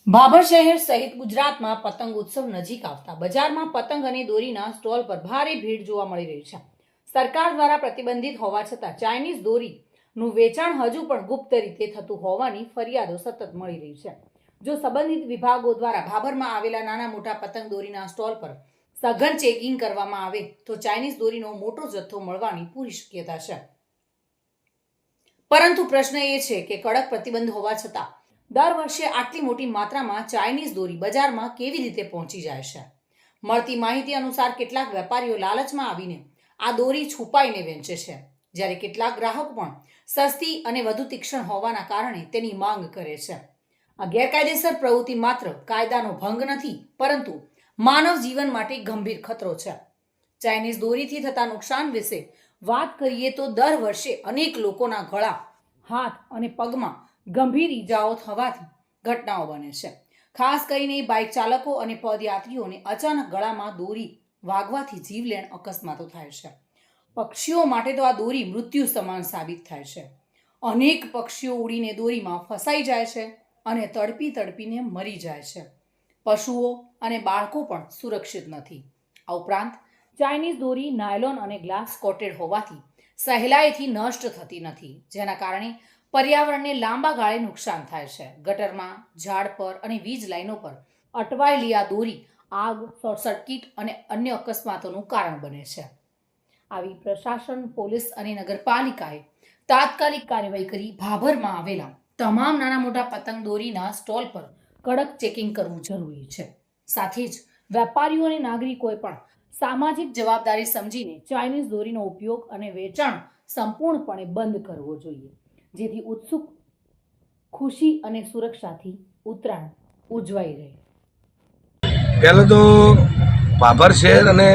ભાભર શહેર સહિત ગુજરાતમાં પતંગ ઉત્સવ નજીક આવતા બજારમાં પતંગ અને દોરીના સ્ટોલ પર ભારે ભીડ જોવા મળી રહી છે। સરકાર દ્વારા પ્રતિબંધિત હોવા છતાં ચાઇનીઝ દોરીનું વેચાણ હજુ પણ ગુપ્ત રીતે થતું હોવાની ફરિયાદો સતત મળી રહી છે। જો સંબંધિત વિભાગો દ્વારા ભાભરમાં આવેલા નાના મોટા પતંગ દોરીના સ્ટોલ પર સઘન ચેકિંગ કરવામાં આવે તો ચાઇનીઝ દોરીનો મોટો જથ્થો મળવાની પૂરી શક્યતા છે। પરંતુ પ્રશ્ન એ છે કે કડક પ્રતિબંધ હોવા છતાં દર વર્ષે આટલી મોટી માત્રામાં ચાઇનીઝ દોરી બજારમાં કેવી રીતે પહોંચી જાય છે? મળતી માહિતી અનુસાર કેટલાક વેપારીઓ લાલચમાં આવીને આ દોરી છુપાઈને વેચે છે, જ્યારે કેટલાક ગ્રાહકો પણ સસ્તી અને વધુ તીક્ષ્ણ હોવાના કારણે તેની માંગ કરે છે। આ ગેરકાયદેસર પ્રવૃત્તિ માત્ર કાયદાનો ભંગ નથી, પરંતુ માનવ જીવન માટે ગંભીર ખતરો છે। ચાઇનીઝ દોરીથી થતા નુકસાન વિશે વાત કરીએ તો દર વર્ષે અનેક લોકોના ગળા, હાથ અને પગમાં ગંભીર ઈજાઓ થવાથી ઘટનાઓ બને છે। ખાસ કરીને બાઇક ચાલકો અને પદયાત્રીઓને અચાનક ગળામાં દોરી વાગવાથી જીવલેણ અકસ્માતો થાય છે। પક્ષીઓ માટે તો આ દોરી મૃત્યુ સમાન સાબિત થાય છે। અનેક પક્ષીઓ ઉડીને દોરીમાં ફસાઈ જાય છે અને તડપીને મરી જાય છે। પશુઓ અને બાળકો પણ સુરક્ષિત નથી। આ ઉપરાંત ચાઇનીઝ દોરી નાયલોન અને ગ્લાસ કોટેડ હોવાથી સહેલાઈથી નષ્ટ થતી નથી, જેના કારણે પર્યાવરણને લાંબા ગાળે નુકસાન થાય છે। ગટરમાં, ઝાડ પર અને વીજ લાઈનો પર અટવાયેલી આ દોરી આગ, શોર્ટ સર્કિટ અને અન્ય અકસ્માતોનું કારણ બને છે। આવી પ્રશાસન, પોલીસ અને નગરપાલિકાએ તાત્કાલિક કાર્યવાહી કરી ભાભરમાં આવેલા તમામ નાના મોટા પતંગ દોરીના સ્ટોલ પર કડક ચેકિંગ કરવું જરૂરી છે। સાથે જ વેપારીઓ અને નાગરિકોએ પણ સામાજિક જવાબદારી સમજીને ચાઇનીઝ દોરીનો ઉપયોગ અને વેચાણ સંપૂર્ણપણે બંધ કરવો જોઈએ, જેથી ઉત્સુક, ખુશી અને સુરક્ષાથી ઉત્તરાયણ ઉજવાઈ રહે। પહેલાં તો ભાભર શહેર અને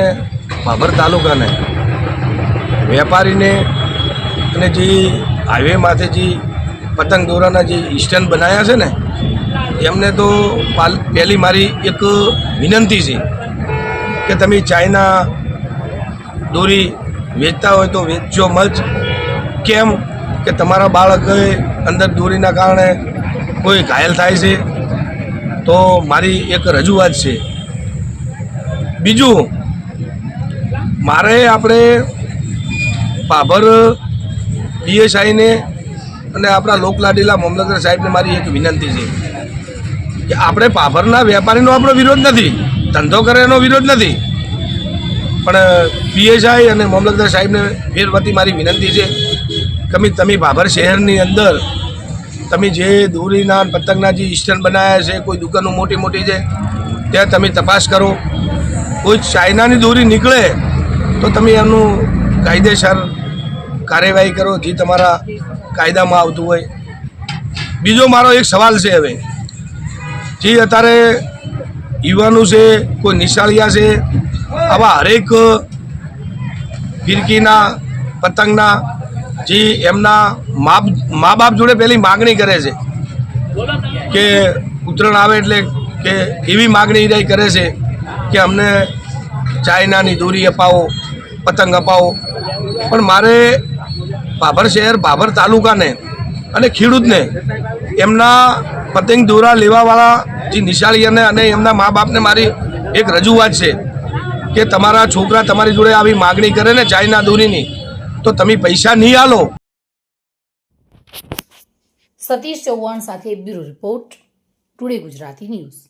ભાભર તાલુકાને વેપારીને અને જે હાઈવે માથે જે પતંગ દોરાના જે સ્ટેન્ડ બનાવ્યા છે ને, એમને તો પહેલી મારી એક વિનંતી છે કે તમે ચાઇના દોરી વેચતા હોય તો વેચજો મત। કેમ કે તમારા બાળકે અંદર દોરીના કારણે કોઈ ઘાયલ થાય છે, તો મારી એક રજૂઆત છે। બીજું, મારે આપણે ભાભર પીએસઆઈને અને આપણા લોકલાડીલા મામલતદાર સાહેબને મારી એક વિનંતી છે કે આપણે ભાભરના વેપારીનો આપણો વિરોધ નથી, ધંધો કરે એનો વિરોધ નથી, પણ પીએસઆઈ અને મામલતદાર સાહેબને ફેર વતી મારી વિનંતી છે કે તમે ભાભર શહેરની અંદર તમે જે દોરીના પતંગના જે સ્ટેન્ડ બનાવ્યા છે, કોઈ દુકાનો મોટી મોટી છે, ત્યાં તમે તપાસ કરો। કોઈ ચાઇનાની દોરી નીકળે તો તમે એનું કાયદેસર કાર્યવાહી કરો, જે તમારા કાયદામાં આવતું હોય। બીજો મારો એક સવાલ છે, હવે જે અત્યારે યુવાનો છે, કોઈ નિશાળિયા છે, આવા હરેક ફિરકીના પતંગના જે એમના મા બાપ જોડે પહેલી માગણી કરે છે કે ઉત્તરાયણ આવે એટલે કે એવી માગણી કરે છે કે અમને ચાઇનાની દોરી અપાવો, પતંગ અપાવો। પણ મારે ભાભર શહેર, ભાભર તાલુકાને અને ખેડૂતને એમના પતંગ દોરા લેવાવાળા જે નિશાળીઓને અને એમના મા બાપને મારી એક રજૂઆત છે કે તમારા છોકરા તમારી જોડે આવી માગણી કરે ને ચાઇના દોરીની, તો તમે પૈસા નહીં આલો। સતીશ ચૌહાણ સાથે bureau report, today Gujarati news.